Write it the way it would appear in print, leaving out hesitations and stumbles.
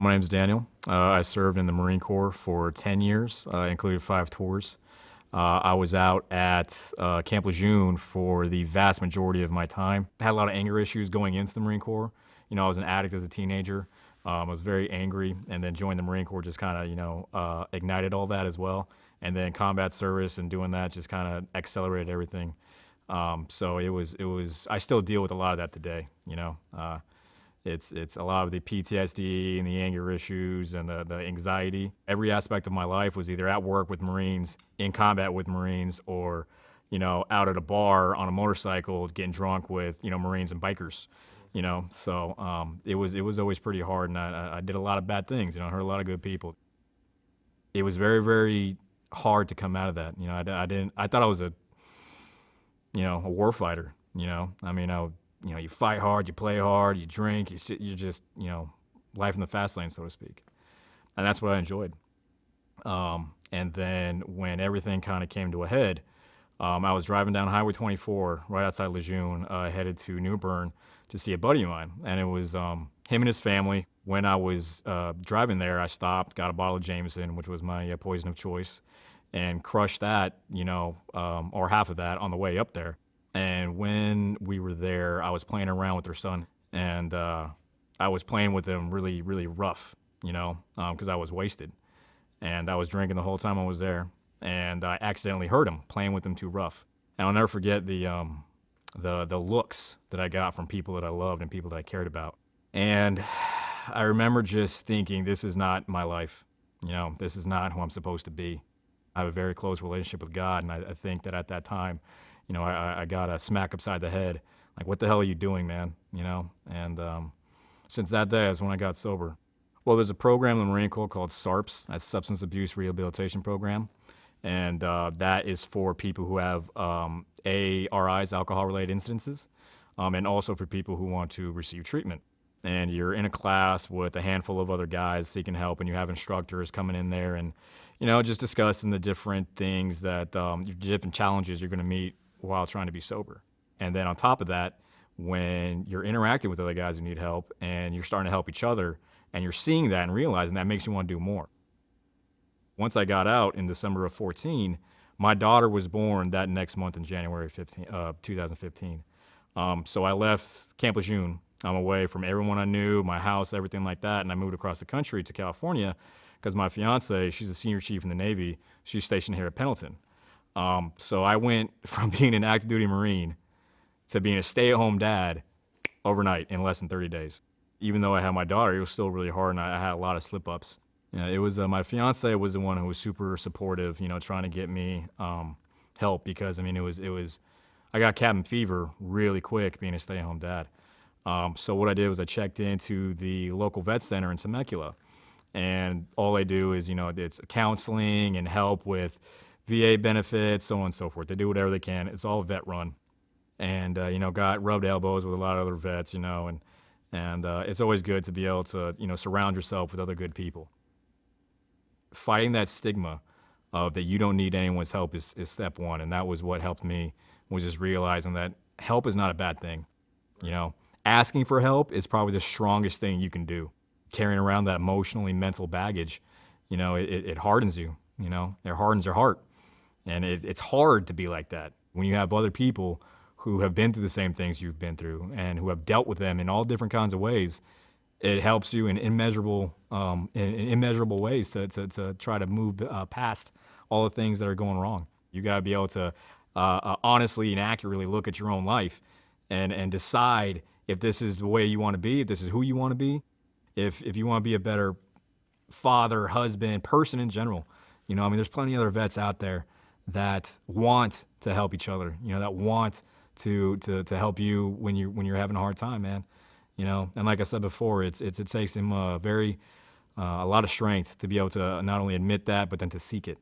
My name's Daniel. I served in the Marine Corps for 10 years, included 5 tours. I was out at Camp Lejeune for the vast majority of my time. I had a lot of anger issues going into the Marine Corps. I was an addict as a teenager. I was very angry, and then joining the Marine Corps just kind of, ignited all that as well. And then combat service and doing that just kind of accelerated everything. So I still deal with a lot of that today. It's a lot of the PTSD and the anger issues and the anxiety. Every aspect of my life was either at work with Marines, in combat with Marines, or, out at a bar on a motorcycle getting drunk with, Marines and bikers. So it was always pretty hard, and I did a lot of bad things. I hurt a lot of good people. It was very, very hard to come out of that. I thought I was a war fighter. You fight hard, you play hard, you drink, you just, life in the fast lane, so to speak. And that's what I enjoyed. And then when everything kind of came to a head, I was driving down Highway 24 right outside Lejeune, headed to New Bern to see a buddy of mine. And it was him and his family. When I was driving there, I stopped, got a bottle of Jameson, which was my poison of choice, and crushed that, or half of that on the way up there. And when we were there, I was playing around with their son, and I was playing with him really, really rough, because I was wasted. And I was drinking the whole time I was there, and I accidentally hurt him, playing with him too rough. And I'll never forget the looks that I got from people that I loved and people that I cared about. And I remember just thinking, this is not my life. This is not who I'm supposed to be. I have a very close relationship with God, and I think that at that time, I got a smack upside the head. Like, what the hell are you doing, man? And since that day, that's when I got sober. Well, there's a program in the Marine Corps called SARPS, that's Substance Abuse Rehabilitation Program. And that is for people who have ARIs, alcohol-related incidences, and also for people who want to receive treatment. And you're in a class with a handful of other guys seeking help, and you have instructors coming in there and, just discussing the different things that, different challenges you're going to meet while trying to be sober. And then on top of that, when you're interacting with other guys who need help and you're starting to help each other and you're seeing that and realizing that makes you want to do more. Once I got out in December of 14, my daughter was born that next month in January 2015. So I left Camp Lejeune. I'm away from everyone I knew, my house, everything like that, and I moved across the country to California because my fiance, she's a senior chief in the Navy. She's stationed here at Pendleton. So I went from being an active duty Marine to being a stay-at-home dad overnight in less than 30 days. Even though I had my daughter, it was still really hard, and I had a lot of slip-ups. It was my fiance was the one who was super supportive, trying to get me help because it was I got cabin fever really quick being a stay-at-home dad. So what I did was I checked into the local vet center in Temecula, and all they do is it's counseling and help with VA benefits, so on and so forth. They do whatever they can. It's all vet run. And, got rubbed elbows with a lot of other vets, and it's always good to be able to, surround yourself with other good people. Fighting that stigma of that you don't need anyone's help is step one. And that was what helped me, was just realizing that help is not a bad thing. Asking for help is probably the strongest thing you can do. Carrying around that emotionally mental baggage, it hardens you, it hardens your heart. And it's hard to be like that when you have other people who have been through the same things you've been through and who have dealt with them in all different kinds of ways. It helps you in immeasurable ways to try to move past all the things that are going wrong. You got to be able to honestly and accurately look at your own life and decide if this is the way you want to be, if this is who you want to be, if you want to be a better father, husband, person in general. There's plenty of other vets out there that want to help each other, that want to help you when you're having a hard time, man. And like I said before, it takes him a lot of strength to be able to not only admit that, but then to seek it.